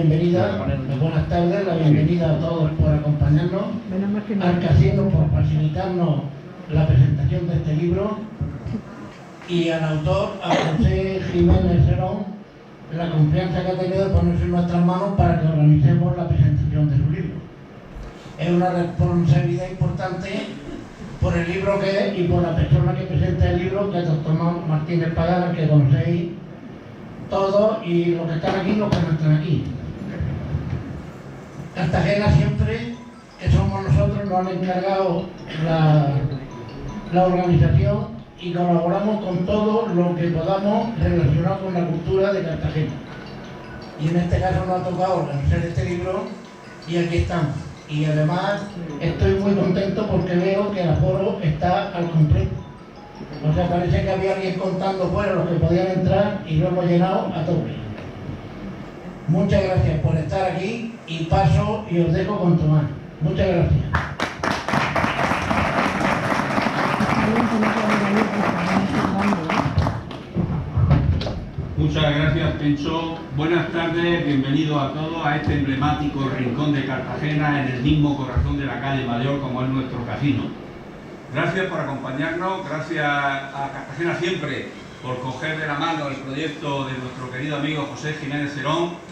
bienvenida, buenas tardes, la bienvenida a todos por acompañarnos, al casino por facilitarnos la presentación de este libro y al autor, a José Jiménez Serón, la confianza que ha tenido de ponerse en nuestras manos para que organicemos la presentación de su libro. Es una responsabilidad importante por el libro que es y por la persona que presenta el libro, que es el doctor Martínez Pagana, que conocéis todos y los que están aquí y los que no están aquí. Cartagena siempre, que somos nosotros, nos han encargado la organización y colaboramos con todo lo que podamos relacionado con la cultura de Cartagena. Y en este caso nos ha tocado organizar este libro y aquí estamos. Y además estoy muy contento porque veo que el aforo está al completo. O sea, parece que había alguien contando fuera los que podían entrar y lo hemos llenado a tope. Muchas gracias por estar aquí y paso y os dejo con Tomás. Muchas gracias. Muchas gracias, Pencho. Buenas tardes, bienvenidos a todos a este emblemático rincón de Cartagena, en el mismo corazón de la calle Mayor, como es nuestro casino. Gracias por acompañarnos, gracias a Cartagena Siempre por coger de la mano el proyecto de nuestro querido amigo José Jiménez Serón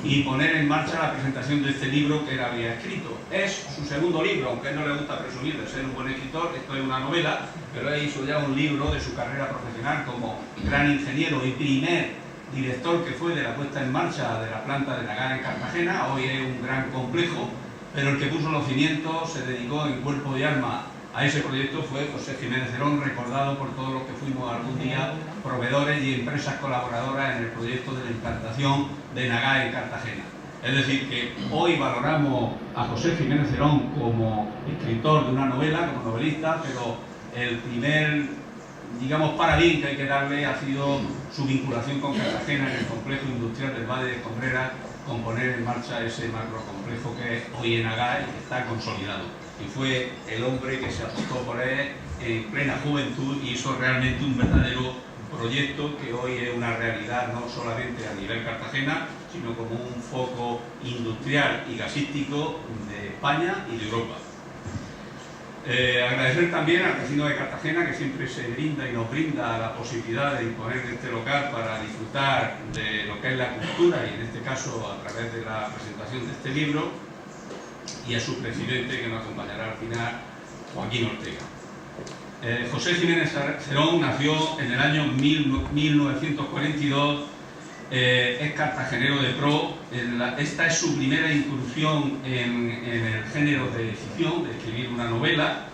y poner en marcha la presentación de este libro que él había escrito. Es su segundo libro, aunque a él no le gusta presumir de ser un buen escritor. Esto es una novela, pero él hizo ya un libro de su carrera profesional como gran ingeniero y primer director que fue de la puesta en marcha de la planta de Nagar en Cartagena. Hoy es un gran complejo, pero el que puso los cimientos, se dedicó en cuerpo y alma a ese proyecto, fue José Jiménez Serón, recordado por todos los que fuimos algún día proveedores y empresas colaboradoras en el proyecto de la implantación de Nagar en Cartagena. Es decir, que hoy valoramos a José Jiménez Serón como escritor de una novela, como novelista, pero el primer, digamos, parabén que hay que darle ha sido su vinculación con Cartagena en el complejo industrial del Valle de Escombrera, con poner en marcha ese macrocomplejo que es hoy en Nagar y que está consolidado. Y fue el hombre que se apostó por él en plena juventud y hizo realmente un verdadero proyecto que hoy es una realidad no solamente a nivel Cartagena, sino como un foco industrial y gasístico de España y de Europa. Agradecer también al Casino de Cartagena, que siempre se brinda y nos brinda la posibilidad de disponer de este local para disfrutar de lo que es la cultura y en este caso a través de la presentación de este libro, y a su presidente que nos acompañará al final, Joaquín Ortega. José Jiménez Serón nació en el año 1942, es cartagenero de pro. Esta es su primera incursión en el género de ficción, de escribir una novela.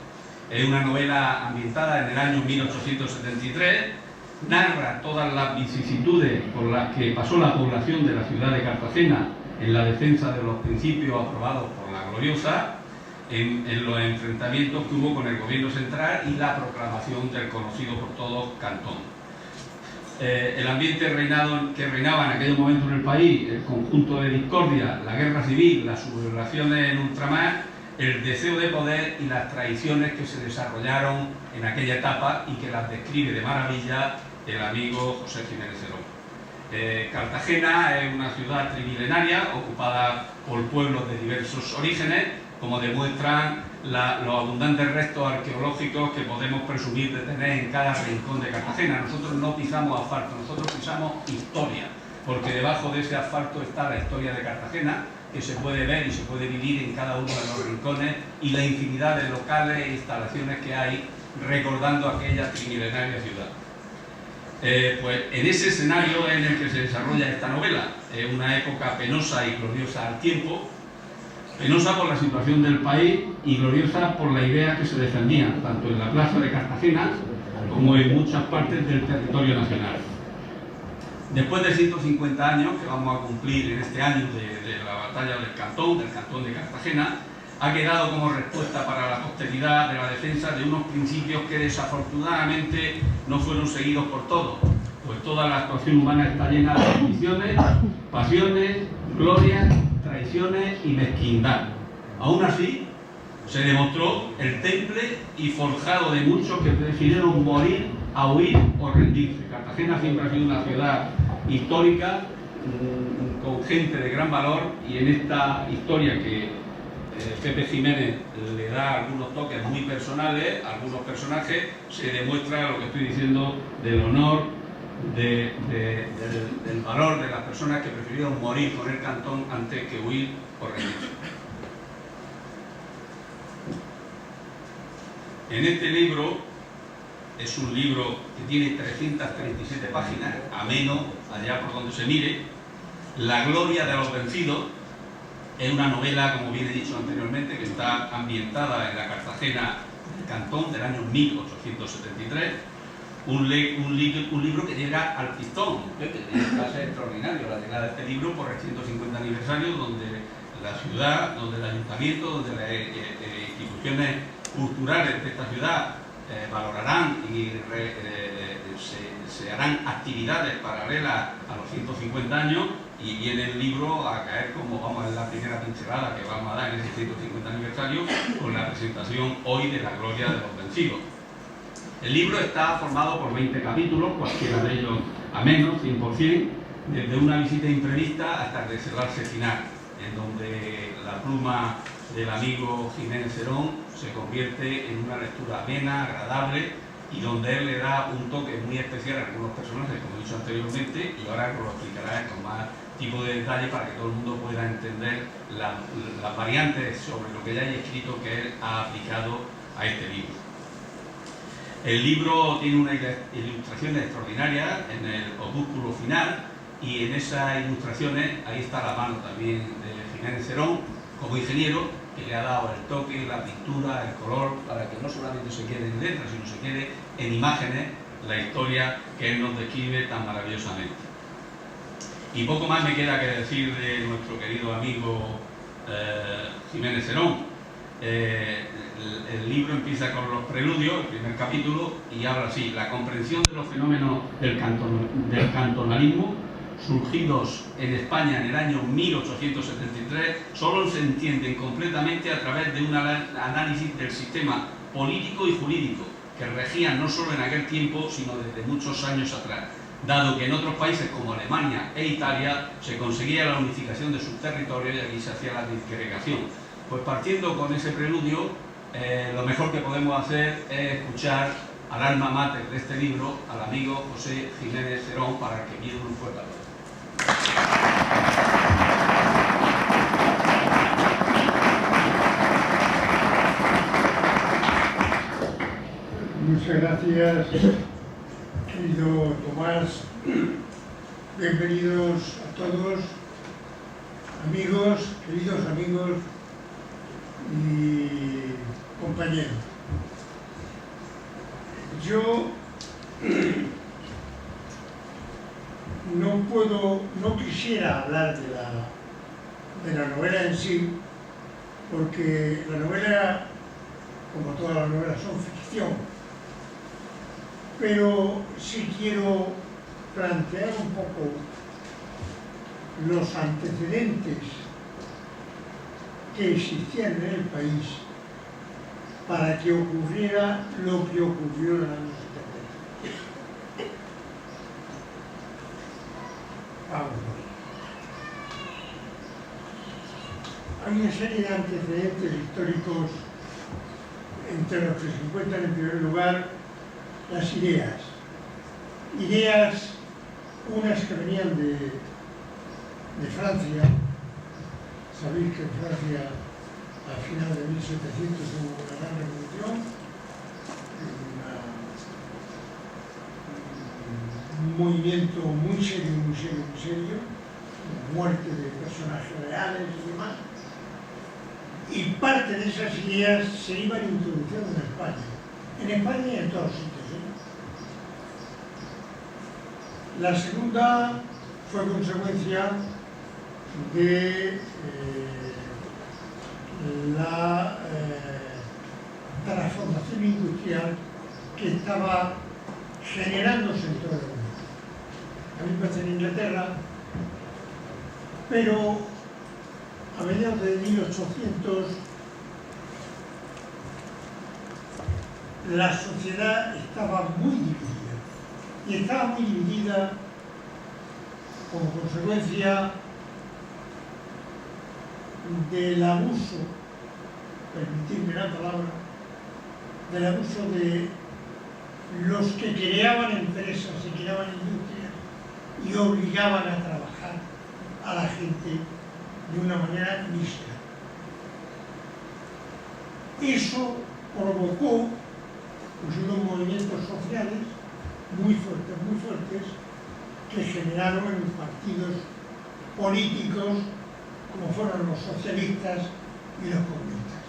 Es una novela ambientada en el año 1873, narra todas las vicisitudes por las que pasó la población de la ciudad de Cartagena en la defensa de los principios aprobados por la Gloriosa, en los enfrentamientos que hubo con el gobierno central y la proclamación del conocido por todos Cantón. El ambiente que reinaba en aquel momento en el país, el conjunto de discordia, la guerra civil, las sublevaciones en ultramar, el deseo de poder y las traiciones que se desarrollaron en aquella etapa y que las describe de maravilla el amigo José Jiménez Serón. Cartagena es una ciudad trimilenaria ocupada por pueblos de diversos orígenes, como demuestran los abundantes restos arqueológicos que podemos presumir de tener en cada rincón de Cartagena. Nosotros no pisamos asfalto, nosotros pisamos historia, porque debajo de ese asfalto está la historia de Cartagena, que se puede ver y se puede vivir en cada uno de los rincones, y la infinidad de locales e instalaciones que hay recordando aquella trimilenaria ciudad. Pues en ese escenario en el que se desarrolla esta novela, es una época penosa y gloriosa al tiempo, penosa por la situación del país y gloriosa por la idea que se defendía tanto en la plaza de Cartagena como en muchas partes del territorio nacional. Después de 150 años que vamos a cumplir en este año de la batalla del Cantón de Cartagena, ha quedado como respuesta para la posteridad de la defensa de unos principios que desafortunadamente no fueron seguidos por todos, pues toda la actuación humana está llena de ambiciones, pasiones, glorias, traiciones y mezquindad. Aún así, se demostró el temple y forjado de muchos que prefirieron morir a huir o rendirse. Cartagena siempre ha sido una ciudad histórica con gente de gran valor, y en esta historia que Pepe Jiménez le da algunos toques muy personales a algunos personajes, se demuestra lo que estoy diciendo del honor, del valor de las personas que prefirieron morir con el Cantón antes que huir por rendirse. En este libro, es un libro que tiene 337 páginas, ameno, allá por donde se mire. La gloria de los vencidos es una novela, como bien he dicho anteriormente, que está ambientada en la Cartagena del Cantón del año 1873. Un libro que llega al pistón, que va a ser extraordinario la llegada de este libro por el 150 aniversario, donde la ciudad, donde el ayuntamiento, donde las instituciones culturales de esta ciudad valorarán y se harán actividades paralelas a los 150 años, y viene el libro a caer como, vamos, en la primera pincelada que vamos a dar en ese 150 aniversario con la presentación hoy de la gloria de los vencidos. El libro está formado por 20 capítulos, cualquiera de ellos amenos, 100%, desde una visita imprevista hasta el desenlace final, en donde la pluma del amigo Jiménez Serón se convierte en una lectura amena, agradable, y donde él le da un toque muy especial a algunos personajes, como he dicho anteriormente, y ahora lo explicará con más tipo de detalle para que todo el mundo pueda entender las variantes sobre lo que ya hay escrito que él ha aplicado a este libro. El libro tiene unas ilustraciones extraordinarias en el opúsculo final, y en esas ilustraciones ahí está la mano también de Jiménez Serón como ingeniero, que le ha dado el toque, la pintura, el color, para que no solamente se quede en letras, sino se quede en imágenes la historia que él nos describe tan maravillosamente. Y poco más me queda que decir de nuestro querido amigo Jiménez Serón. El libro empieza con los preludios, el primer capítulo, y habla así: la comprensión de los fenómenos del cantonalismo surgidos en España en el año 1873 solo se entienden completamente a través de un análisis del sistema político y jurídico que regían no solo en aquel tiempo, sino desde muchos años atrás, dado que en otros países como Alemania e Italia se conseguía la unificación de sus territorios y aquí se hacía la disgregación. Pues partiendo con ese preludio, lo mejor que podemos hacer es escuchar al alma mater de este libro, al amigo José Jiménez Serón, para que pida un fuerte aplauso. Muchas gracias, querido Tomás. Bienvenidos a todos, amigos, queridos amigos y compañeros. Yo no quisiera hablar de la novela en sí, porque la novela, como todas las novelas, son ficción, pero sí quiero plantear un poco los antecedentes que existían en el país para que ocurriera lo que ocurrió en el año 70. Vamos a ver. Hay una serie de antecedentes históricos entre los que se encuentran en primer lugar las ideas. Ideas, unas que venían de Francia. Sabéis que en Francia, al final de 1700, hubo una gran revolución, un movimiento muy serio, muerte de personajes reales y demás, y parte de esas ideas se iban introduciendo en España y en todos sitios. La segunda fue consecuencia de la transformación industrial que estaba generándose en todo el mundo. A mí me parece en Inglaterra, pero a mediados de 1800 la sociedad estaba muy dividida, y estaba muy dividida como consecuencia del abuso, permitidme la palabra, del abuso de los que creaban empresas y creaban industrias y obligaban a trabajar a la gente de una manera mísera. Eso provocó pues, unos movimientos sociales muy fuertes, que generaron en los partidos políticos como fueron los socialistas y los comunistas.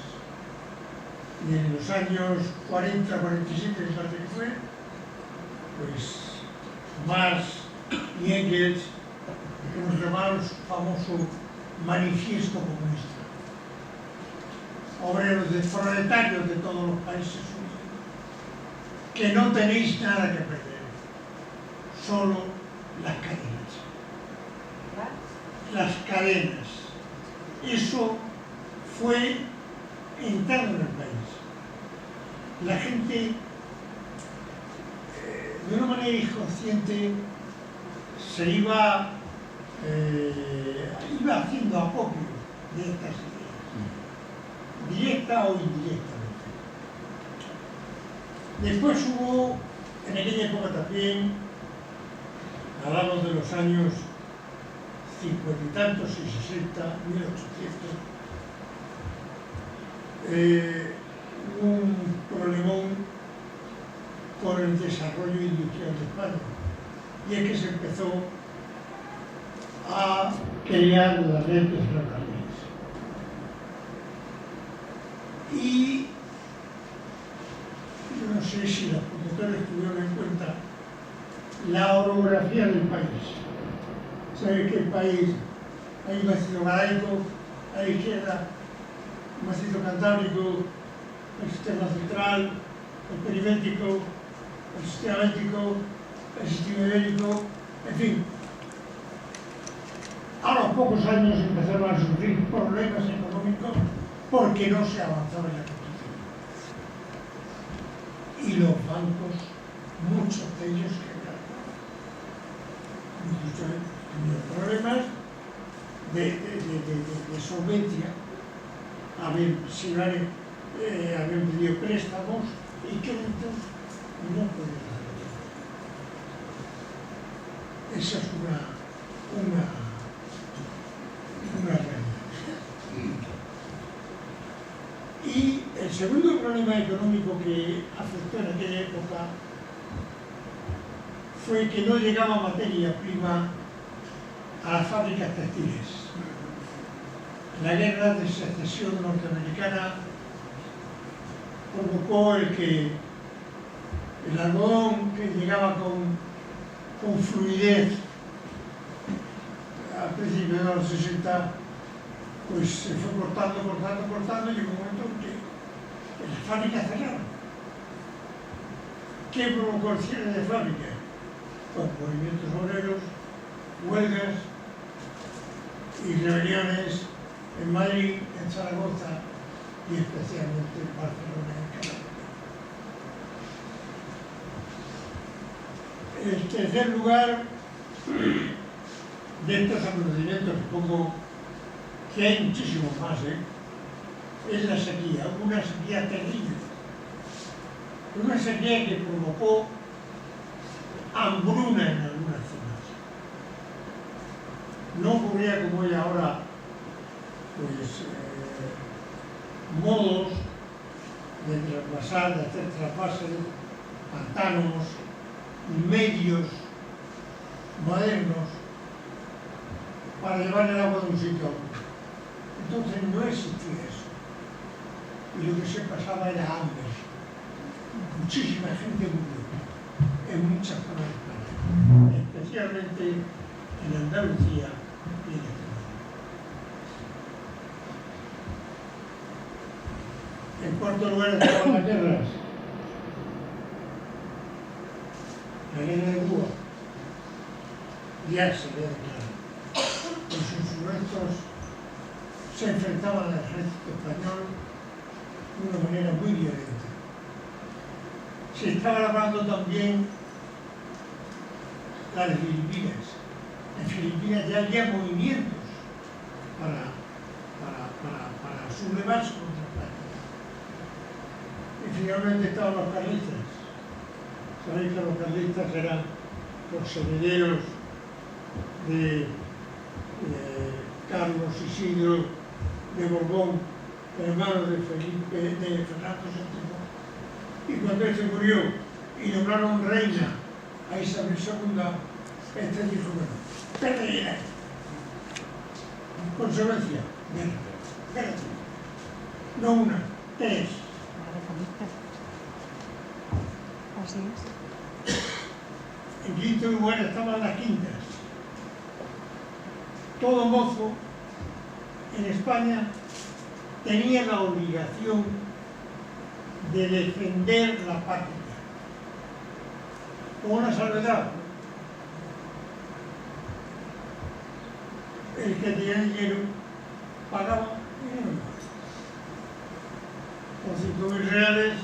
Y en los años 40, 47, me parece que fue, pues Marx y Engels nos llamaron su famoso manifiesto comunista. Obreros proletarios de todos los países unidos, que no tenéis nada que perder, solo las cadenas. Las cadenas. Eso fue interno en el país. La gente, de una manera inconsciente, se iba haciendo acopio de estas ideas, directa o indirectamente. Después hubo, en aquella época también, hablamos de los años 50 y tantos y 60, 1800, un problemón con el desarrollo industrial de España. Y es que se empezó a crear la red de ferrocarriles. Y yo no sé si los promotores tuvieron en cuenta la orografía del país. ¿Sabes que el país hay un macizo galaico a la izquierda, un macizo cantábrico, el sistema central, el perimétrico, el sistema eléctrico, el sistema ibérico, en fin? A los pocos años empezaron a sufrir problemas económicos porque no se avanzaba en la construcción. Y los bancos, muchos de ellos quebraron. Tuvieron problemas de solvencia, habían pedido préstamos y créditos y no podían dar. Esa es una realidad. Y el segundo problema económico que afectó en aquella época fue que no llegaba materia prima a las fábricas textiles. La guerra de secesión norteamericana provocó el que el algodón, que llegaba con fluidez a principios de los 60, pues se fue cortando, y llegó un momento en que las fábricas cerraron. ¿Qué provocó el cierre de fábricas? Pues movimientos obreros, huelgas y rebeliones en Madrid, en Zaragoza y especialmente en Barcelona y en Cataluña. El tercer lugar de estos acontecimientos, supongo que hay muchísimos más, es la sequía, una sequía terrible, una sequía que provocó hambruna en algunas zonas. No ocurría como hay ahora, pues, modos de traspasar, de hacer traspases, pantanos, medios modernos para llevar el agua de un sitio a otro. Entonces no existía eso. Y lo que se pasaba era hambre. Muchísima gente murió en muchas zonas de España, especialmente en Andalucía y en Extremadura. En cuarto lugar estaban las guerras. La guerra de Cuba ya se había declarado. Los insurrectos se enfrentaban al ejército español de una manera muy violenta. Se estaba hablando también las de Filipinas. En Filipinas ya había movimientos para sublevarse contra España. Y finalmente estaban los carlistas. Sabéis que los carlistas eran los herederos de Carlos Isidro de Borbón, hermano de Fernando VII. Y cuando él se murió y nombraron reina a Isabel II, este dijo, bueno, espérate, consecuencia, espérate, no una, tres. Así es. En quinto lugar estaban las quintas. Todo mozo en España tenía la obligación de defender la patria. Con una salvedad. El que tenía dinero pagaba dinero. Con 5.000 reales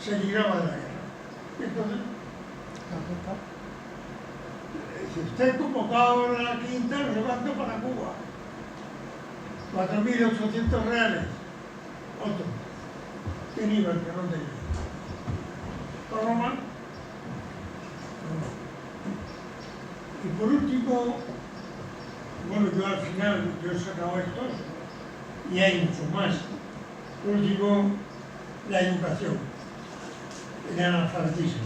se libraba de la guerra. Entonces, si usted convocado en la quinta, lo levantó para Cuba. 4.800 reales. Otro. ¿Quién iba? El que no tenía. ¿Todo mal? Y por último, bueno, yo al final, yo he sacado estos, y hay mucho más. Por último, la educación, el analfabetismo.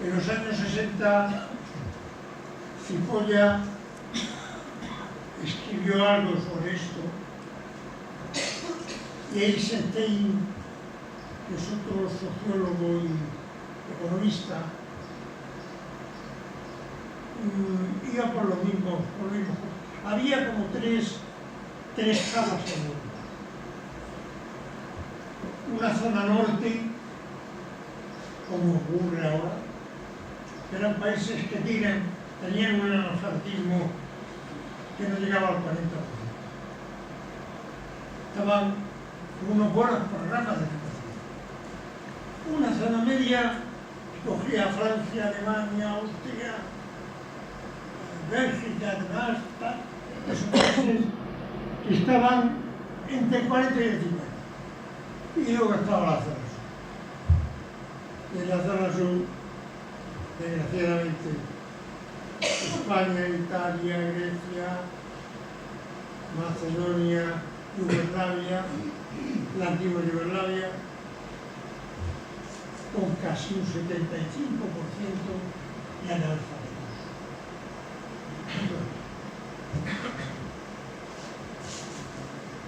En los años 60, Cipolla escribió algo sobre esto, y Eisenstein, que es otro sociólogo y economista, iba por lo mismo. Había como tres capas en el mundo. Una zona norte, como ocurre ahora, que eran países que tenían un analfabetismo que no llegaba al 40%. Estaban con unos buenos programas de educación. Una zona media cogía Francia, Alemania, Austria, Bélgica, además, esos países que estaban entre el 40 y el 50. Y luego estaba la zona sur. Y en la zona sur, desgraciadamente, España, Italia, Grecia, Macedonia, Yugoslavia, la antigua Yugoslavia, con casi un 75% de analfabetos.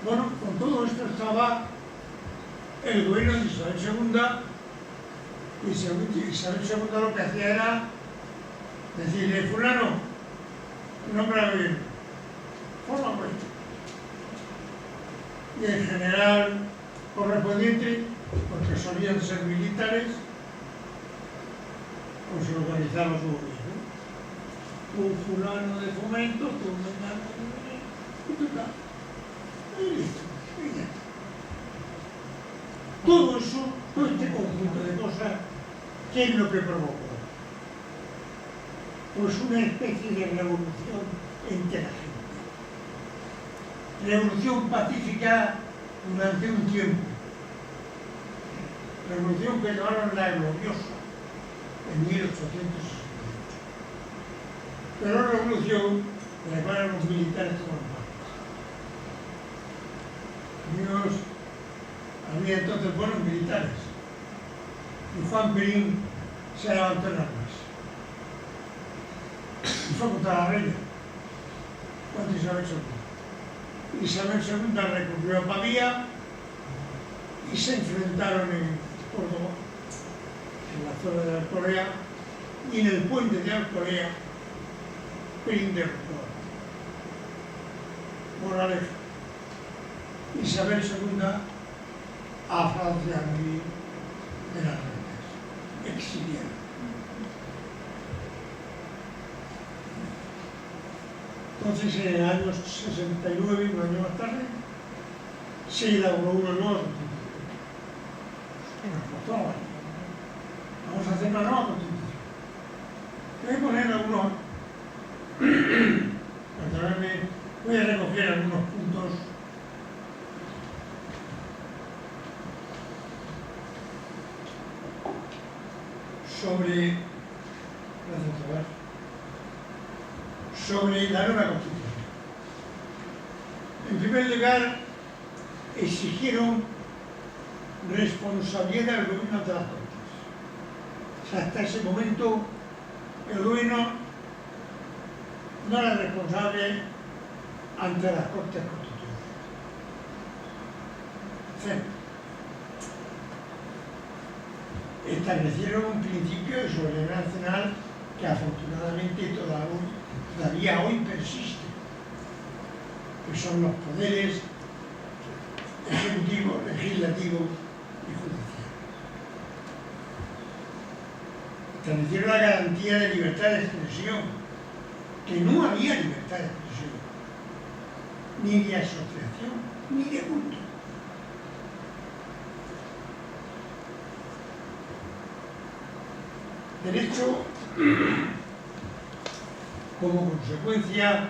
Bueno, con todo esto estaba el gobierno de Isabel II, y Isabel II lo que hacía era decirle, fulano, nombra bien, forma pues. Y el general correspondiente, porque solían ser militares, pues se organizaba su gobierno. Un fulano de fomento, tú un fulano de fomento, y tú tal. Y listo, y ya. Todo eso, todo este conjunto de cosas, ¿qué es lo que provocó? Pues una especie de revolución entre la gente. Revolución pacífica durante un tiempo. Revolución que llamaron la Gloriosa en 1868. Pero la revolución de la cual los militares toman parte. Había entonces buenos militares. Y Juan Perín se levantó en armas. Y fue contra la reina, contra Isabel II. Isabel II recurrió a Pavía y se enfrentaron en Córdoba, en la zona de Alcolea, y en el puente de Alcolea, Perín derrotó. Moraleja. Isabel II a Francia a morir de las reinas, exiliada. Entonces, en el año 69, un año más tarde, se inauguró una nueva constitución. Vamos a hacer una nueva constitución. Voy a poner algunos voy a recoger algunos puntos sobre la nueva Constitución. En primer lugar, exigieron responsabilidad al gobierno de las Cortes. O sea, hasta ese momento el gobierno no era responsable ante las Cortes Constitucionales. Cero. Establecieron un principio de soberanía nacional que afortunadamente todavía hoy persiste, que son los poderes ejecutivo, legislativo y judicial. Establecieron la garantía de libertad de expresión, que no había libertad de expresión, ni de asociación, ni de culto. Derecho como consecuencia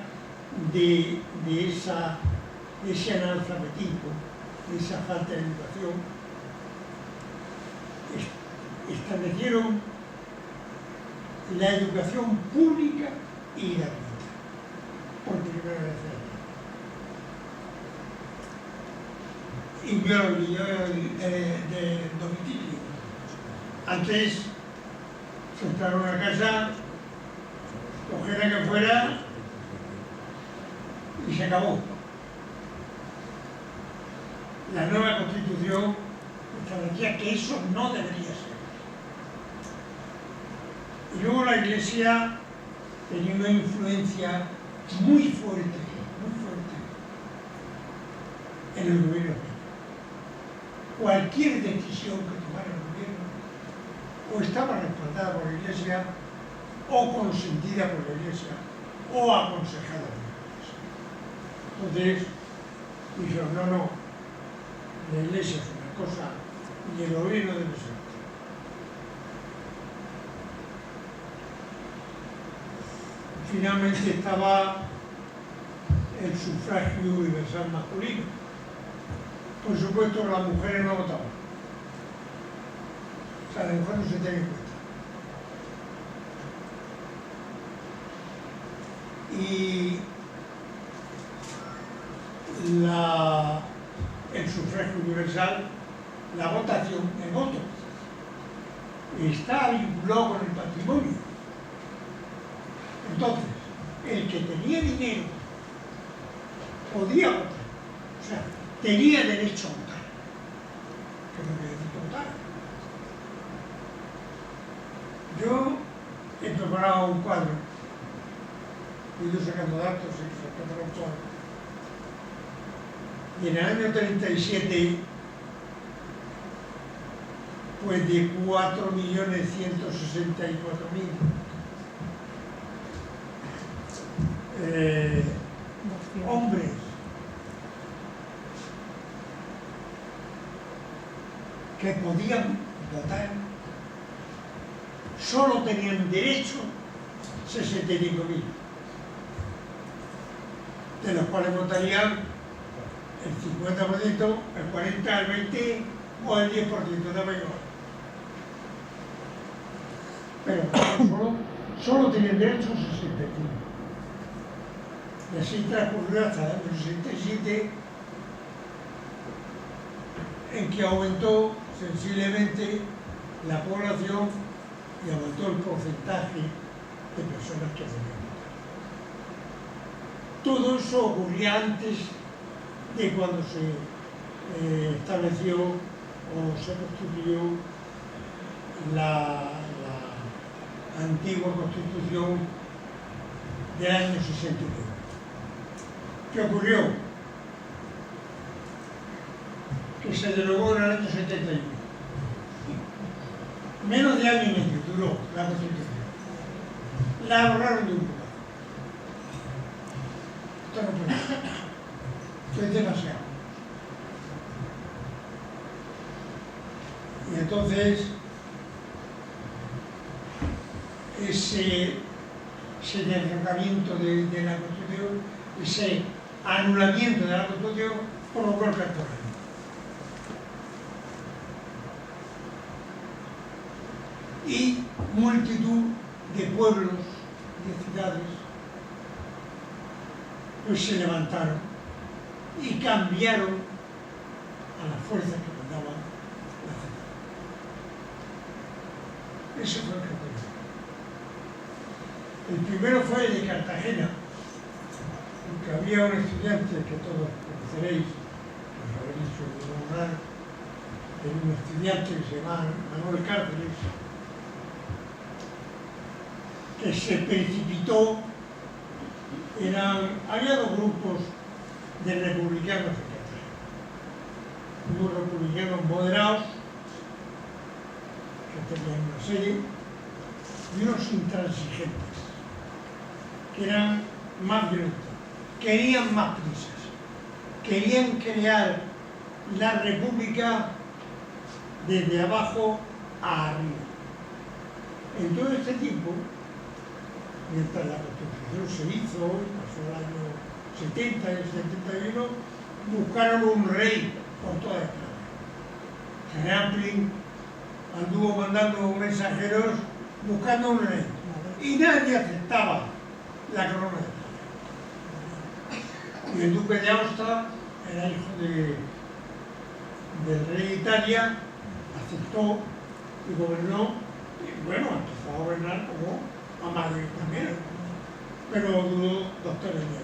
de ese analfabetismo, de esa falta de educación, establecieron la educación pública y gratuita, por primera vez en la vida. Inviolabilidad de domicilio. Antes se entraron a una casa, coger la que fuera y se acabó. La nueva Constitución establecía que eso no debería ser. Y luego la Iglesia tenía una influencia muy fuerte en el gobierno. Cualquier decisión que tomara el gobierno o estaba respaldada por la Iglesia, o consentida por la Iglesia, o aconsejada por la Iglesia. Entonces, dijeron, no, la Iglesia es una cosa y el gobierno debe ser otra. Finalmente estaba el sufragio universal masculino. Por supuesto, las mujeres no votaban. O sea, la mujer no se tiene en cuenta. Y el sufragio universal, la votación, el voto, está vinculado con el patrimonio. Entonces, el que tenía dinero podía votar, o sea, tenía derecho a votar, que no necesito votar. Yo he preparado un cuadro, he ido sacando datos y he preparado un cuadro. Y en el año 37, pues de 4.164.000 hombres que podían votar, solo tenían derecho 65.000, de los cuales votarían el 50%, el 40%, el 20% o el 10%, de mayor. Pero solo tenían derecho 65. Y así transcurrió hasta el año 67, en que aumentó sensiblemente la población y aumentó el porcentaje de personas que podían votar. Todo eso ocurría antes de cuando se estableció o se constituyó la antigua Constitución del año 69. ¿Qué ocurrió? Que se derogó en el año 71. Menos de año y medio duró la Constitución. La borraron de un lugar. Esto no puede ser. Esto es demasiado. Y entonces ese derrocamiento de la Constitución, anulamiento de la Constitución provocó el cartagenero. Y multitud de pueblos, de ciudades, pues se levantaron y cambiaron a la fuerza que mandaba la ciudad. Ese fue el cartagenero. El primero fue el de Cartagena, porque había un estudiante que todos conoceréis, os habéis dicho de nombrar, era un estudiante que se llama Manuel Cárceles, que se precipitó. Había dos grupos de republicanos en Cartagena, unos republicanos moderados, que tenían una serie, y unos intransigentes, que eran más violentos, querían más prisas, querían crear la república desde abajo a arriba. En todo este tiempo, mientras la Constitución se hizo, pasó el año 70 y el 71, buscaron un rey por toda España. General Prim anduvo mandando mensajeros buscando un rey y nadie aceptaba la corona de España. Y el duque de Aosta era hijo del rey de Italia, aceptó y gobernó, y bueno, empezó a gobernar como a Madrid también, pero duró 2 años.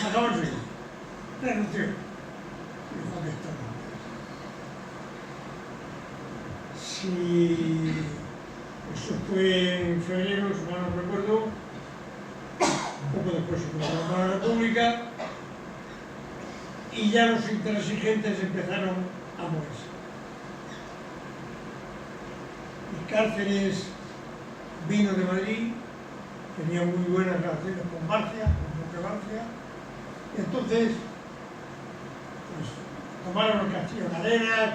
Acabó el siglo, renunció, dijo que está mal. Si eso fue en febrero, si mal no recuerdo, poco después se proclamó la República y ya los intransigentes empezaron a moverse. Y Cárceres vino de Madrid, tenía muy buenas relaciones con Barcia, con Duque Barcia, y entonces pues, tomaron el castillo de Cadenas,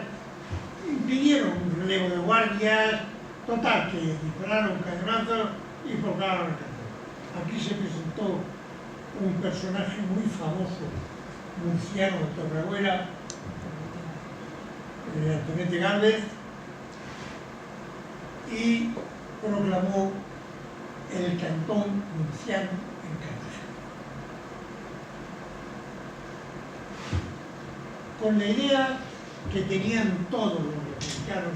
impidieron un relevo de guardias, total, que dispararon cañonazos y proclamaron el cartel. Aquí se presentó un personaje muy famoso, murciano de Torreagüera, Antonete Gálvez, y proclamó el cantón murciano en Cartagena. Con la idea que tenían todos los republicanos,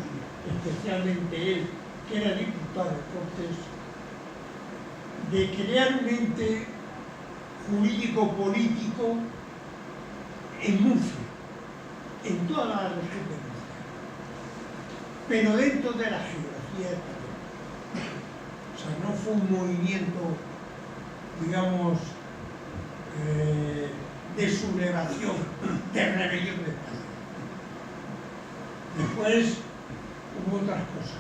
especialmente él, que era diputado de Cortes, de crear un ente jurídico-político en Murcia, en toda la región de Murcia, pero dentro de la geografía española. O sea, no fue un movimiento, digamos, de sublevación, de rebelión de España. Después hubo otras cosas.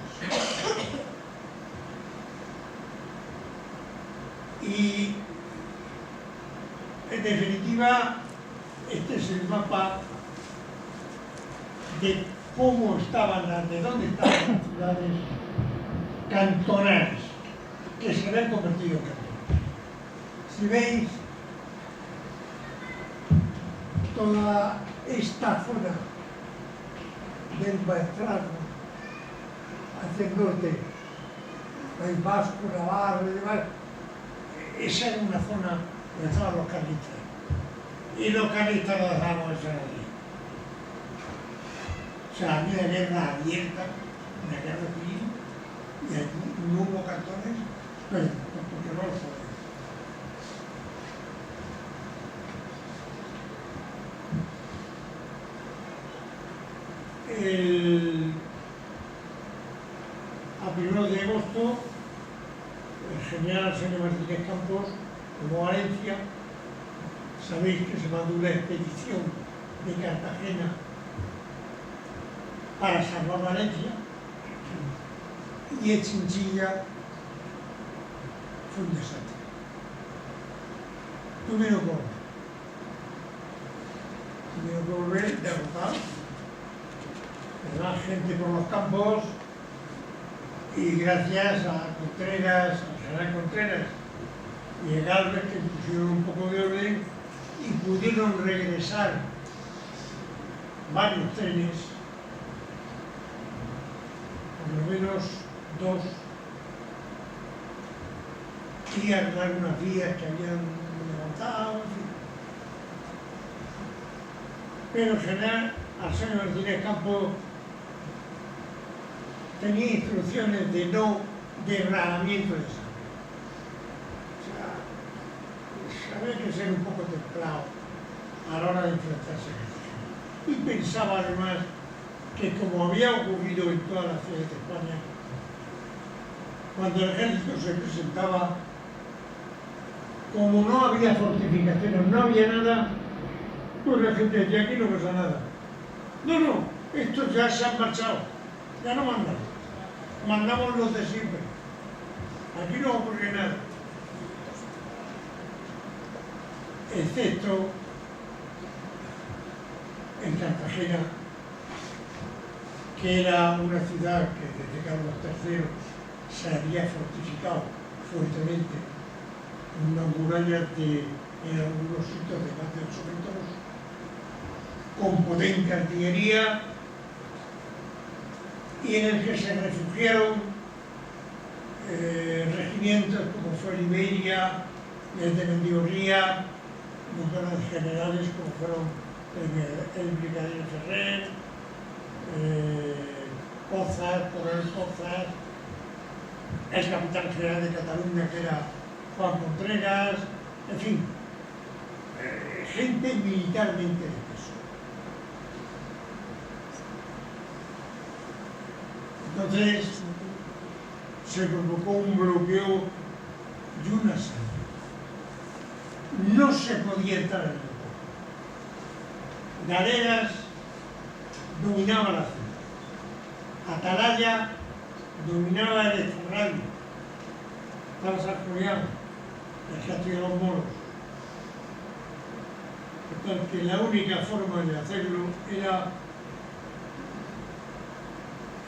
Y, en definitiva, este es el mapa de cómo estaban de dónde estaban las ciudades cantonales, que se habían convertido en cantones. Si veis, toda esta zona del Maestrazgo hacia el norte, País Vasco, Navarra y demás, esa era una zona donde estaban los carlistas. Y los carlistas lo dejamos esa allí. O sea, había guerra abierta, una guerra civil, y allí no hubo cantones, pero porque no lo sabemos. A 1 de agosto, el general Arsenio Martínez Campos tomó Valencia. Sabéis que se mandó una expedición de Cartagena para salvar Valencia, y en Chinchilla fue un desastre. Tuvieron que volver derrotados. Además, gente por los campos, y gracias a Contreras, al general Contreras y en Galvez, que pusieron un poco de orden y pudieron regresar varios trenes, por lo menos 2, y arreglar unas vías que habían levantado, en fin. Pero en general, Arsenio Martínez Campos tenía instrucciones de no derramamiento de sangre. O sea, había que ser un poco templado a la hora de enfrentarse a esto. Y pensaba además que, como había ocurrido en todas las ciudades de España, cuando el ejército se presentaba, como no había fortificaciones, no había nada, pues la gente decía, aquí no pasa nada. No, estos ya se han marchado, ya no mandan, mandamos los de siempre, aquí no ocurre nada. Excepto en Cartagena, que era una ciudad que desde Carlos III se había fortificado fuertemente, unas murallas en algunos sitios de más de 8 metros, con potente artillería, y en el que se refugiaron regimientos como fue Iberia, el de Mendigorría, los generales como fueron el brigadier Ferrer, Pozas, Coronel Pozas, el capitán general de Cataluña, que era Juan Contreras, en fin, gente militarmente de peso. Entonces se provocó un bloqueo y un asalto. No se podía entrar en el pueblo. Galeras dominaba la ciudad. Atalaya dominaba el extrarradio. Estaba Sarcoiano, el castillo de los moros. Porque la única forma de hacerlo era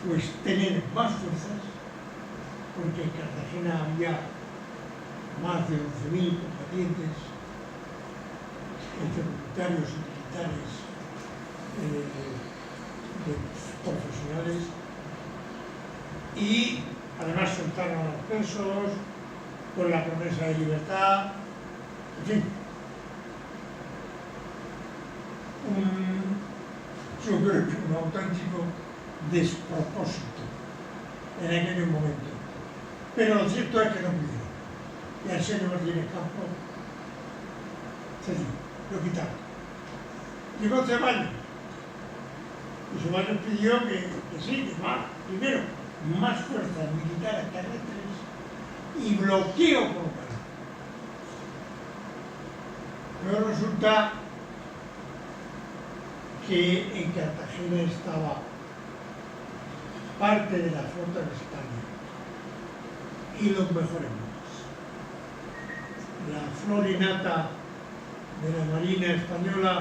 pues tener más fuerzas, porque en Cartagena había más de 11.000 combatientes, entre voluntarios y militares profesionales, y además soltaron a los presos con la promesa de libertad, en fin. Yo creo que un auténtico despropósito en aquel momento. Pero lo cierto es que no pudieron. Y Arsenio Martínez Campos se dio, lo quitaron. Llegó Ceballos. Y Ceballos pidió que sí, que más, primero, más fuerzas militares terrestres y bloqueo por mar. Pero resulta que en Cartagena estaba parte de la flota de España y los mejores buques. La flor y nata de la Marina Española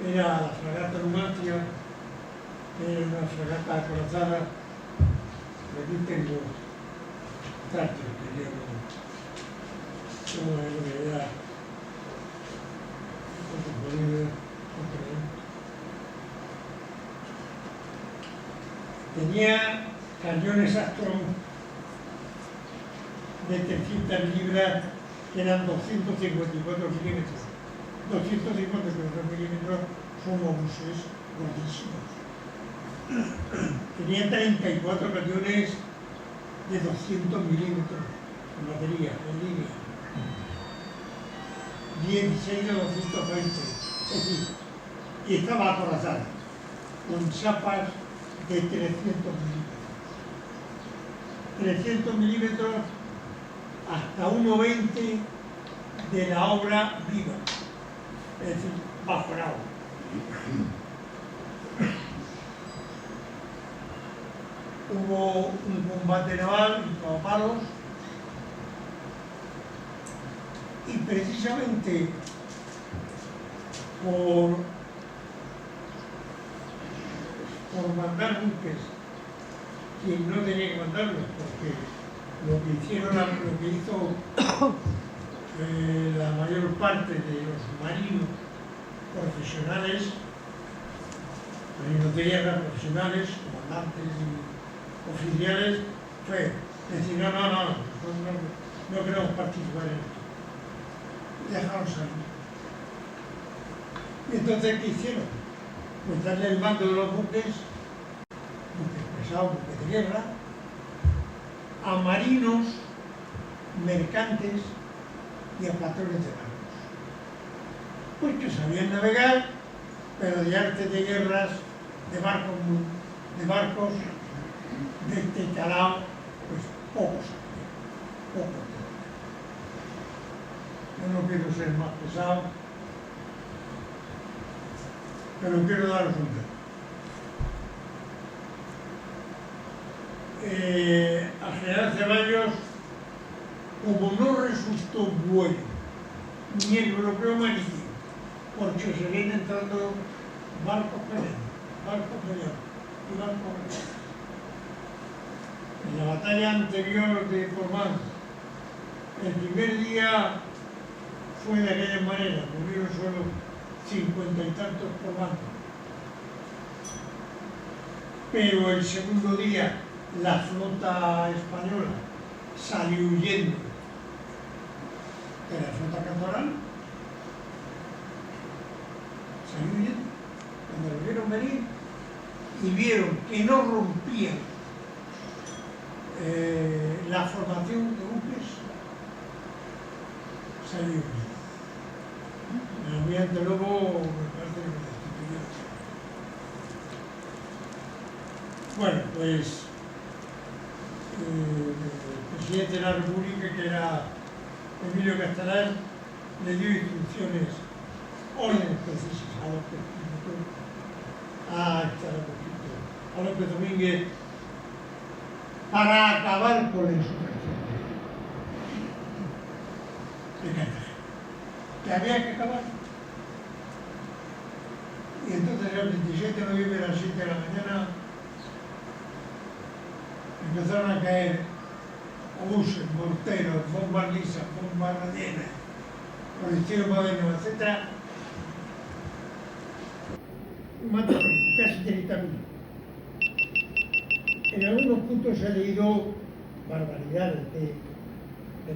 era la fragata Numancia, que era una fragata acorazada. Aquí tengo trato que llevo como la edad. Tenía cañones Astron de 300 libras, que eran 254 milímetros. 254 milímetros son obuses gordísimos. Tenía 34 cañones de 200 milímetros en batería, en línea. 16 de 220, es decir, y estaba acorazada, con chapas de 300 milímetros. 300 milímetros hasta 1,20 de la obra viva, es decir, bajo el agua. Hubo un combate naval en Cavapalos y precisamente por mandar buques, quien no tenía que mandarlos, porque lo que hizo la mayor parte de los marinos profesionales, marinos de guerra profesionales, comandantes y oficiales, fue decir, no queremos participar en esto. Dejaron salir. Y entonces, ¿qué hicieron? Pues darle el mando de los buques pesados, buques de guerra, a marinos, mercantes y a patrones de barcos. Pues que sabían navegar, pero de artes de guerras, de barcos de este calado, pues poco sabían, poco. Yo no quiero ser más pesado, pero quiero daros un dato. Al general Ceballos, como no resultó bueno ni el europeo marítimo, porque se vienen entrando barcos peleados y barcos peleados. En la batalla anterior de Portmán, el primer día fue de aquella manera, murieron solo 50 y tantos por bando. Pero el segundo día la flota española salió huyendo de la flota catalana, salió huyendo. Cuando lo vieron venir y vieron que no rompían la formación de buques, salió huyendo. El almirante Lobo me parece que me destituyó. Bueno, pues el presidente de la República, que era Emilio Castelar, le dio instrucciones, órdenes precisas a López Domínguez para acabar con la insurrección de Cartagena. Que había que acabar. Y entonces el 27 de noviembre a las 7 de la mañana empezaron a caer obuses, morteros, bombas lisas, bombas radianas, proyectiles modernos, etc. Mataron casi 30.000. En algunos puntos he leído barbaridades de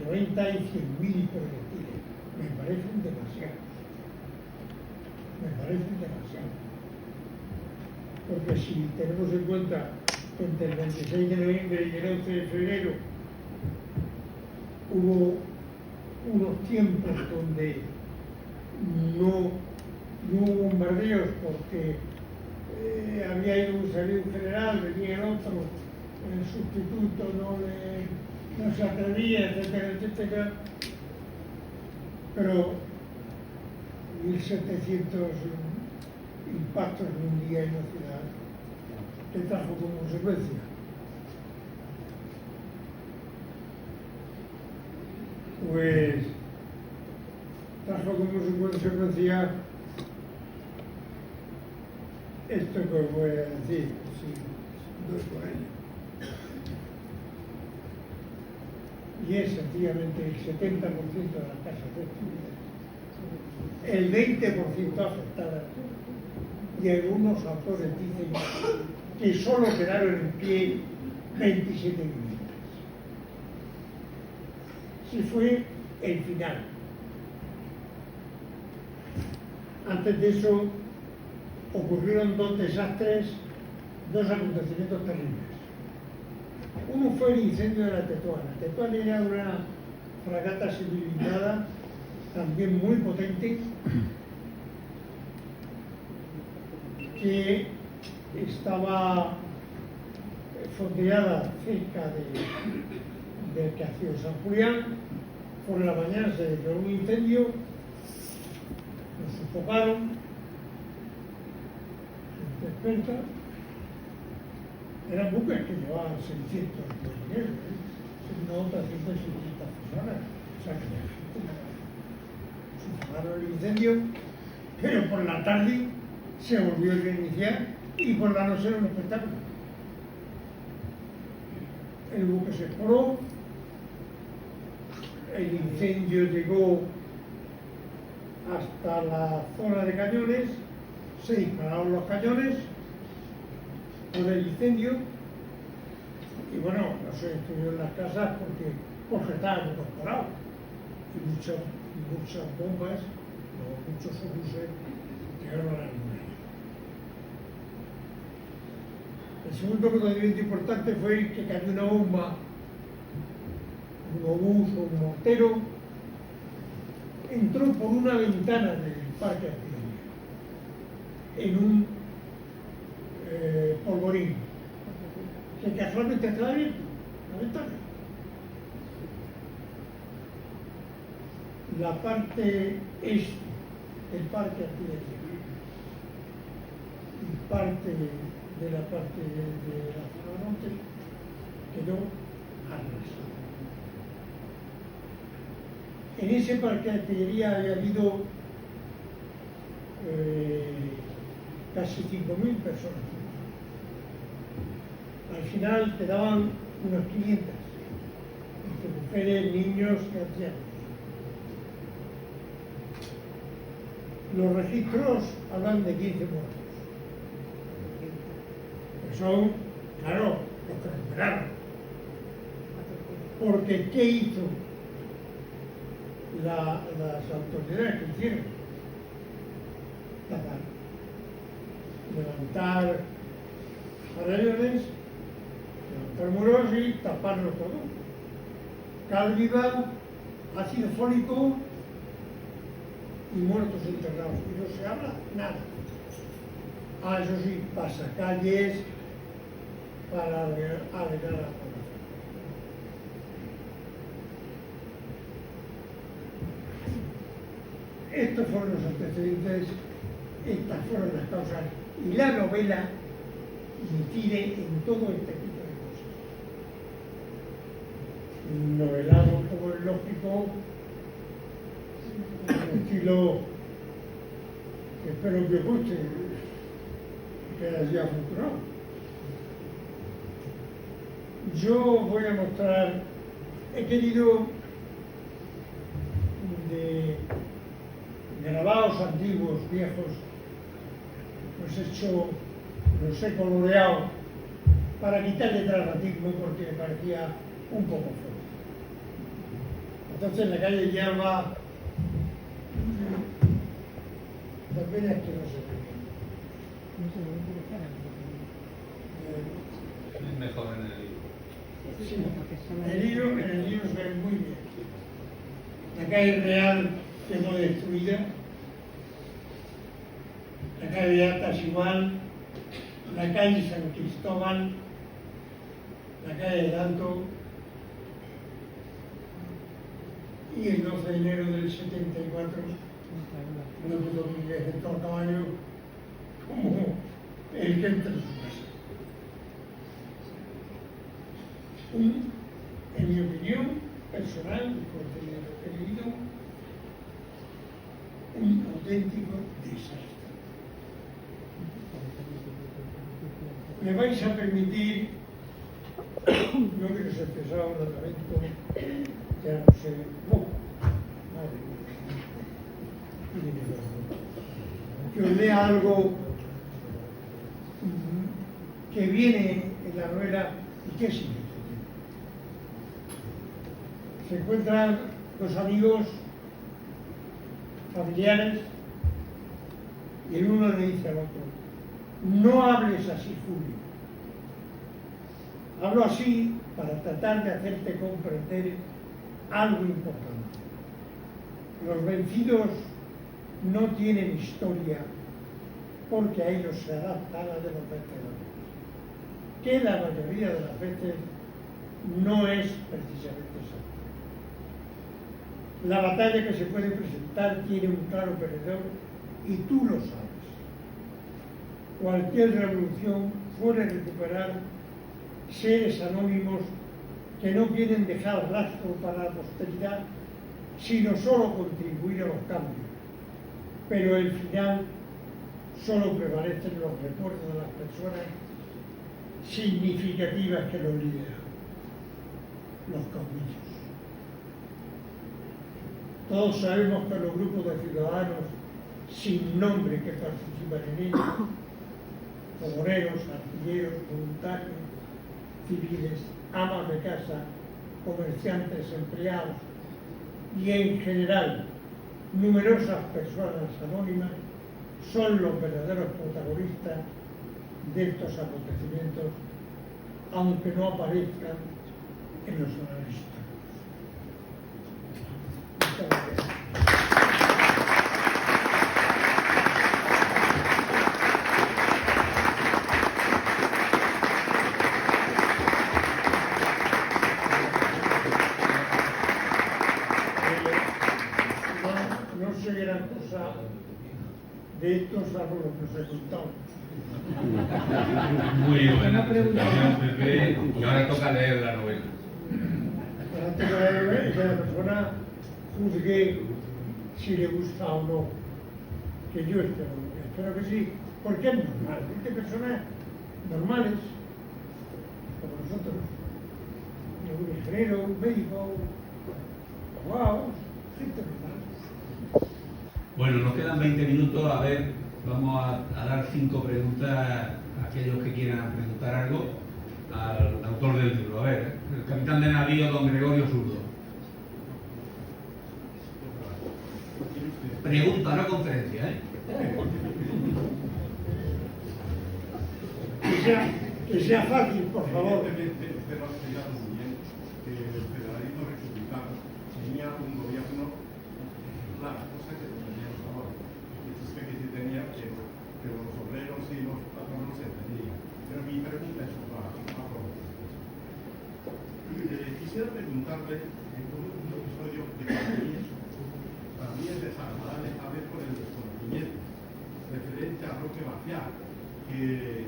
90 y 100.000 proyectiles. Me parecen demasiados. Porque si tenemos en cuenta que entre el 26 de noviembre y el 11 de febrero hubo unos tiempos donde no hubo bombardeos porque había ido un general, venía el otro, el sustituto no se atrevía, etcétera. Pero 1.700 impactos en un día en la ciudad, ¿qué trajo como consecuencia? Pues trajo como consecuencia esto que os voy a decir, si doy por ello. Y es sencillamente el 70% de las casas destruidas, el 20% afectadas, y algunos autores dicen que solo quedaron en pie 27 viviendas. Si fue el final. Antes de eso ocurrieron dos desastres, dos acontecimientos terribles. Uno fue el incendio de la Tetuán. La Tetuán era una fragata civilizada, también muy potente, que estaba fondeada cerca del Castillo San Julián. Por la mañana se declaró un incendio, lo sofocaron, gente experta. Eran buques que llevaban 600 marineros, no 300 personas. O sea que la gente sofocaron el incendio, pero por la tarde se volvió a reiniciar y por la noche era un espectáculo. El buque se exploró, el incendio llegó hasta la zona de cañones, se dispararon los cañones por el incendio y bueno, no se destruyeron las casas porque estaban todos parados y muchas bombas, muchos obuses llegaron a la muralla. El segundo acontecimiento importante fue que cayó una bomba, un obús o un mortero, entró por una ventana del parque artillería en un polvorín que casualmente estaba abierto, la ventana. La parte este del parque artillería y parte de la parte de la zona norte quedó arrasada. En ese parque de artillería había habido casi 5.000 personas. Al final quedaban unos 500, entre mujeres, niños y ancianos. Los registros hablan de 15 muertos. Que son, claro, los que recuperaron. Porque ¿qué hizo las autoridades que hicieron? Tapar. Levantar pabellones, levantar muros y taparlo todo. Cal viva, ácido fólico y muertos enterrados. Y no se habla nada. Ah, eso sí, pasacalles para alegar a la población. Estos fueron los antecedentes, estas fueron las causas, y la novela incide en todo este tipo de cosas. Novelado como es lógico, un estilo que espero que os guste, que haya funcionado. Yo voy a mostrar, he querido de grabados antiguos, viejos, los he coloreado para quitarle dramatismo porque me parecía un poco fuerte. Entonces la calle llama también es que no se ve. Es mejor en el libro. Sí, en el libro se ve muy bien. La calle Real quedó destruida, la calle Beatas igual, la calle San Cristóbal, la calle del Alto, y el 12 de enero del 74 no pudo vivir dentro del caballo como el que entra en su casa. En mi opinión personal, porque lo que he leído, un auténtico desastre. Me vais a permitir, no quiero ser pesado, lo lamento, ya no sé, madre mía, que os lea algo que viene en la novela y que es significativo. Se encuentran los amigos familiares y el uno le dice al otro: no hables así, Julio. Hablo así para tratar de hacerte comprender algo importante. Los vencidos no tienen historia porque a ellos se adapta a la de los vencedores, que la mayoría de las veces no es precisamente eso. La batalla que se puede presentar tiene un claro perdedor y tú lo sabes. Cualquier revolución suele recuperar seres anónimos que no quieren dejar rastro para la posteridad, sino solo contribuir a los cambios. Pero al final solo prevalecen los recuerdos de las personas significativas que los lideran, los caudillos. Todos sabemos que los grupos de ciudadanos sin nombre que participan en ella, fogoneros, artilleros, voluntarios, civiles, amas de casa, comerciantes, empleados y en general numerosas personas anónimas son los verdaderos protagonistas de estos acontecimientos, aunque no aparezcan en los analistas. Muchas gracias. No sé gran cosa de estos salvo lo que os he contado. Muy buena presentación, Pepe. Y ahora toca leer la novela. Antes de que la persona juzgue si le gusta o no que yo espero que sí, porque es normal. Hay personas normales, como nosotros, un ingeniero, un médico, abogados, gente normal. Bueno, nos quedan 20 minutos. A ver, vamos a dar 5 preguntas a aquellos que quieran preguntar algo al autor del libro. A ver, el capitán de navío, don Gregorio Zurdo. Pregunta, no conferencia, ¿eh? Que sea fácil, por favor. Evidentemente, usted lo ha explicado muy bien, que el federalismo republicano tenía un gobierno, la cosa que teníamos ahora. Es que sí tenía, pero los obreros y los patronos se entendían. Pero mi pregunta es para quisiera preguntarle, en un episodio que para mí es desagradable saber por el desconocimiento referente a Roque Maciá, que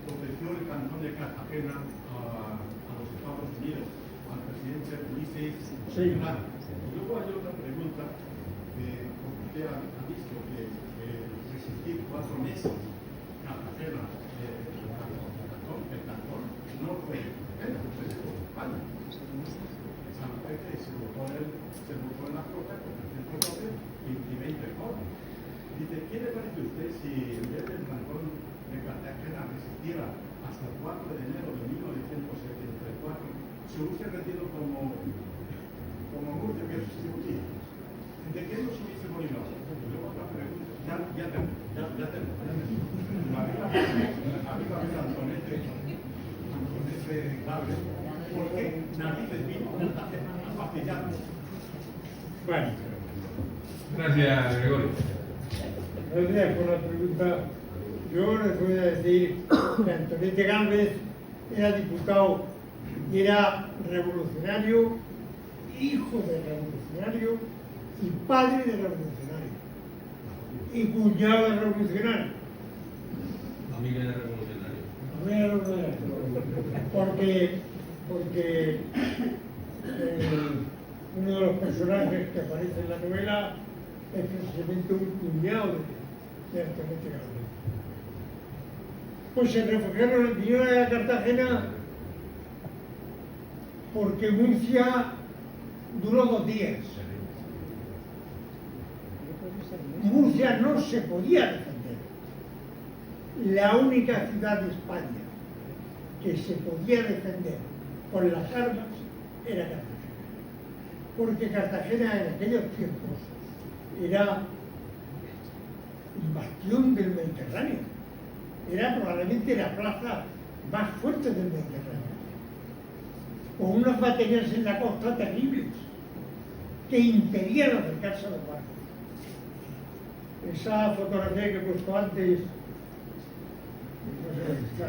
ofreció el cantón de Cartagena a los Estados Unidos, al presidente Ulises Grant. Y luego hay otra pregunta, porque usted ha visto que resistir 4 meses Cartagena, el cantón no fue España. San Pedro se votó en las cosas y 20 jóvenes. Dice, ¿qué le parece a usted si en vez del cantón de Cartagena resistiera hasta el 4 de enero de 1974, se hubiese rendido como Murcia, que es Turquía? ¿De qué nos hubiese venido? Y luego otra pregunta, ya tengo. Amigo Antonete, ¿por qué narices vino a fastidiarnos? Bueno, Gracias, Gregorio. gracias por la pregunta. Yo les voy a decir que Antonete Gálvez era diputado y era revolucionario, hijo de revolucionario y padre de revolucionario y cuñado de revolucionario. Familia de revolucionarios. Porque uno de los personajes que aparece en la novela es precisamente un cuñado de Antonete Gálvez. Pues se refugiaron, vinieron a Cartagena porque Murcia duró 2 días. Murcia no se podía defender. La única ciudad de España que se podía defender con las armas era Cartagena. Porque Cartagena en aquellos tiempos era un bastión del Mediterráneo. Era probablemente la plaza más fuerte del Mediterráneo, con unas baterías en la costa terribles que impedían acercarse a los barcos. Esa fotografía que he puesto antes, no sé dónde está,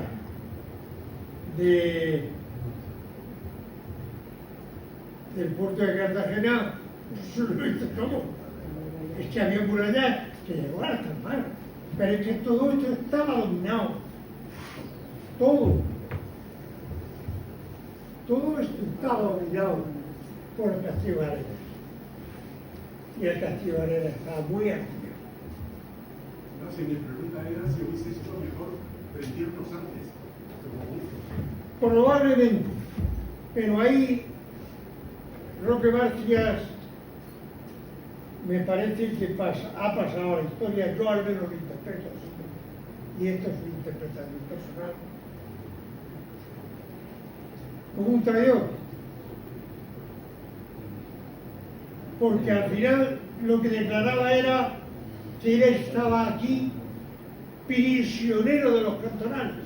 del puerto de Cartagena, eso lo he visto todo. Es que había murallas que llegó a hasta el mar. Pero es que todo esto estaba dominado. Todo esto estaba dominado por el Castillo de Arenas. Y el Castillo de Arenas estaba muy activo. No sé, mi pregunta era si hubiese sido mejor rendirnos antes. Probablemente. Pero ahí Roque Barcias me parece que ha pasado a la historia, yo al menos lo interpreto así, y esto es una interpretación personal, como un traidor. Porque al final lo que declaraba era que él estaba aquí prisionero de los cantonales,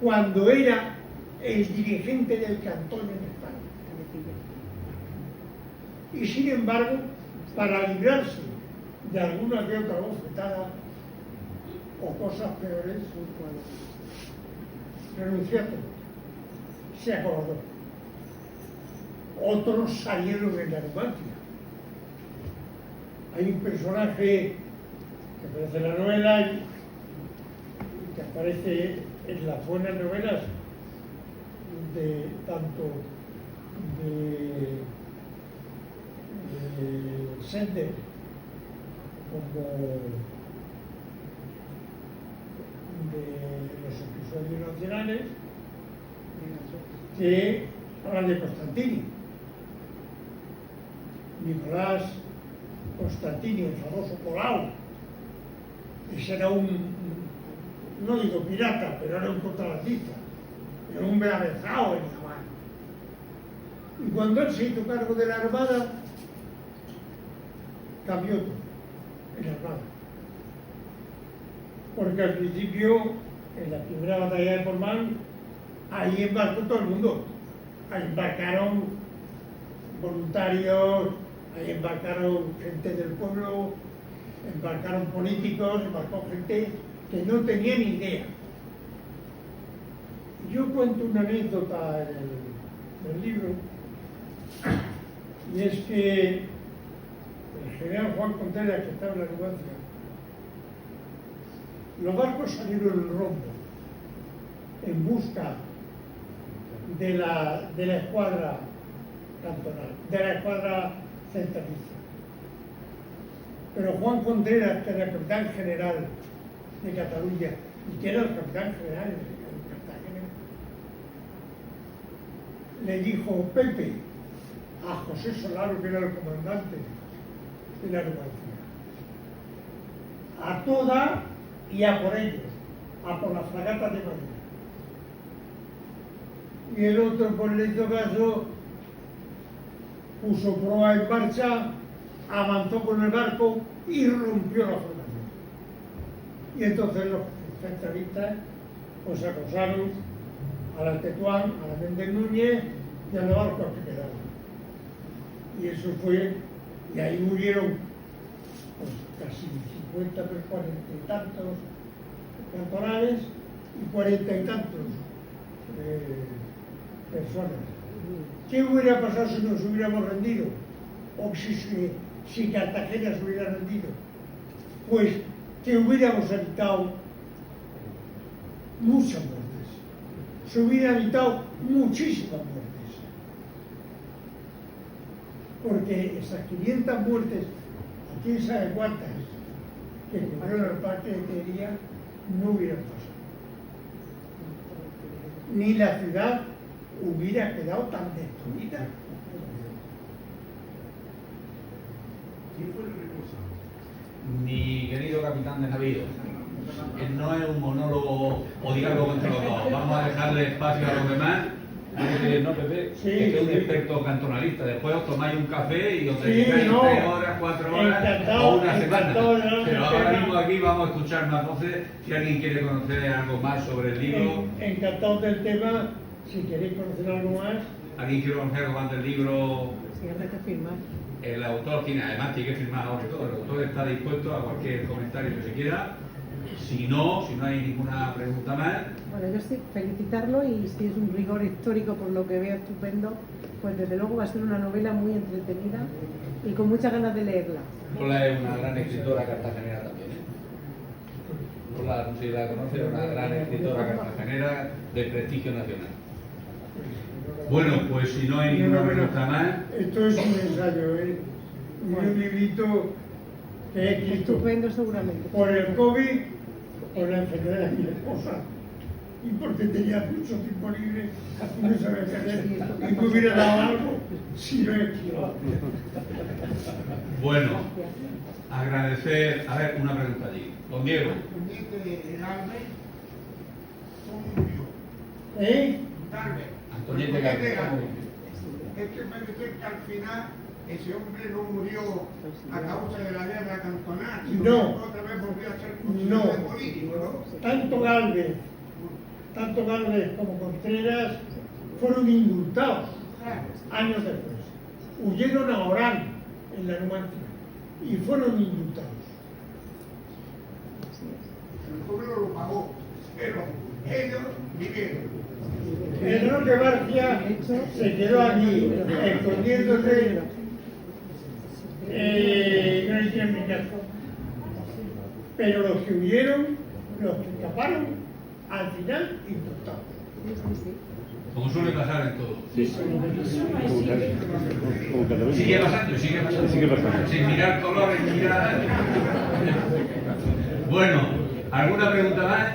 cuando era el dirigente del cantón en España. Y sin embargo, para librarse de alguna que otra bofetada o cosas peores, renunció a todo. Se acordó. Otros salieron en la numancia. Hay un personaje que aparece en la novela y que aparece en las buenas novelas de tanto de Sender como de los episodios nacionales, que hablan de Constantini. Nicolás Constantini, el famoso Colau. Ese era no digo pirata, pero era un contrabandista, era un avezado en la mar. Y cuando él se hizo cargo de la armada, cambió todo en la armada. Porque al principio, en la primera batalla de Portmán, ahí embarcó todo el mundo. Ahí embarcaron voluntarios, ahí embarcaron gente del pueblo, embarcaron políticos, embarcó gente que no tenía ni idea. Yo cuento una anécdota en el libro, y es que el general Juan Contreras, que estaba en la numancia, los barcos salieron en rombo en busca de la escuadra cantonal, de la escuadra centralista. Pero Juan Contreras, que era el capitán general de Cataluña y que era el capitán general en Cartagena, le dijo Pepe a José Solaro, que era el comandante de la numancia, a toda y a por ellos, a por las fragatas de Madrid. Y el otro, pues le hizo caso, puso proa en marcha, avanzó con el barco y rompió la formación. Y entonces los centralistas pues acosaron a la Tetuán, a la Méndez Núñez y a los barcos que quedaban. Y eso fue, y ahí murieron pues, casi 50, 40 y tantos cantonales y 40 y tantos personas. ¿Qué hubiera pasado si nos hubiéramos rendido? O si Cartagena se hubiera rendido. Pues que hubiéramos evitado muchas muertes. Se hubieran evitado muchísimas muertes. Porque esas 500 muertes, o quién sabe cuántas, que ocurrieron en el parque de Tejería, no hubieran pasado. Ni la ciudad hubiera quedado tan destruida. ¿Quién fue el responsable? Mi querido capitán de navío, no es un monólogo o diálogo entre los dos. Vamos a dejarle espacio a los demás. No, Pepe, Sí, es que es un sí. experto cantonalista. Después os tomáis un café y os Sí, dedicáis no. 3 horas, 4 horas Encantado, o una semana. encantado, no, Pero no, ahora no. mismo aquí vamos a escuchar más voces. Si alguien quiere conocer algo más sobre el libro, Encantado del tema. Si queréis conocer algo más, alguien quiere conocer algo más del libro, Sí, habrá que firmar. el autor tiene, además tiene que firmar ahora y todo. El autor está dispuesto a cualquier comentario que se quiera. Si no hay ninguna pregunta más, Bueno, yo sí, felicitarlo y si es un rigor histórico por lo que veo estupendo, pues desde luego va a ser una novela muy entretenida y con muchas ganas de leerla. Lola es una gran escritora cartagenera también. ¿Eh? Lola, no sé si la conoce, una gran escritora cartagenera de prestigio nacional. Bueno, pues si no hay ninguna pregunta más, esto es un ensayo, un librito que he escrito Estupendo seguramente. por el COVID, por la enfermedad de mi esposa. y porque tenía mucho tiempo libre y no sabía qué hacer y me hubiera dado algo si no he hecho. Bueno, agradecer. A ver, una pregunta allí. Don Diego. ¿Eh? Antoniete Galvez. Es que parece que al final ese hombre no murió a causa de la guerra cantonal, sino No. que otra vez volvió a ser No. funcionario político, ¿no? Tanto Galvez como Contreras fueron indultados años después. Huyeron a Orán, en la Numancia, y fueron indultados. El pueblo lo pagó, pero ellos vivieron. El Roque Barcia se quedó aquí, escondiéndose, no hicieron ni caso. Pero los que huyeron, los que escaparon, al final indultados. Como suele pasar en todo. Sigue pasando, sigue pasando. Sin mirar colores, sin mirar. Bueno, ¿alguna pregunta más?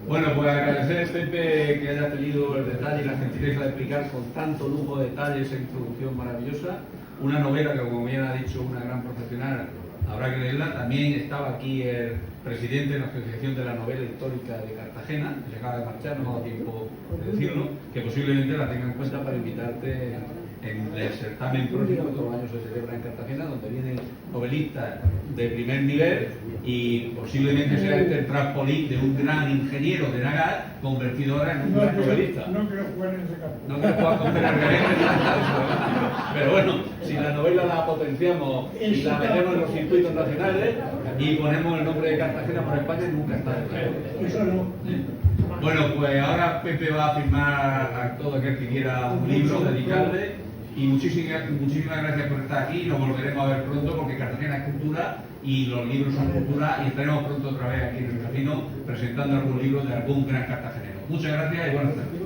Bueno, pues agradecer, Pepe, que haya tenido el detalle y la gentileza de explicar con tanto lujo de detalles esa introducción maravillosa. Una novela que, como bien ha dicho una gran profesional, habrá que leerla. También estaba aquí el presidente de la Asociación de la Novela Histórica de Cartagena, que se acaba de marchar, no me ha dado tiempo de decirlo, que posiblemente la tenga en cuenta para invitarte en el certamen próximo, que todos los años se celebra en Cartagena, donde vienen novelistas de primer nivel y posiblemente sea este el trampolín de un gran ingeniero de Nagar convertido ahora en un gran novelista. No quiero jugar en ese campo. No me puedo contar nada de eso, pero bueno, si la novela la potenciamos y la metemos en los circuitos nacionales y ponemos el nombre de Cartagena por España, nunca está de más. Eso no. Bueno, pues ahora Pepe va a firmar a todo aquel que quiera un libro, dedicarle, y muchísimas gracias por estar aquí. Nos volveremos a ver pronto porque Cartagena es cultura y los libros son cultura, y estaremos pronto otra vez aquí en el casino presentando algún libro de algún gran cartagenero. Muchas gracias y buenas tardes.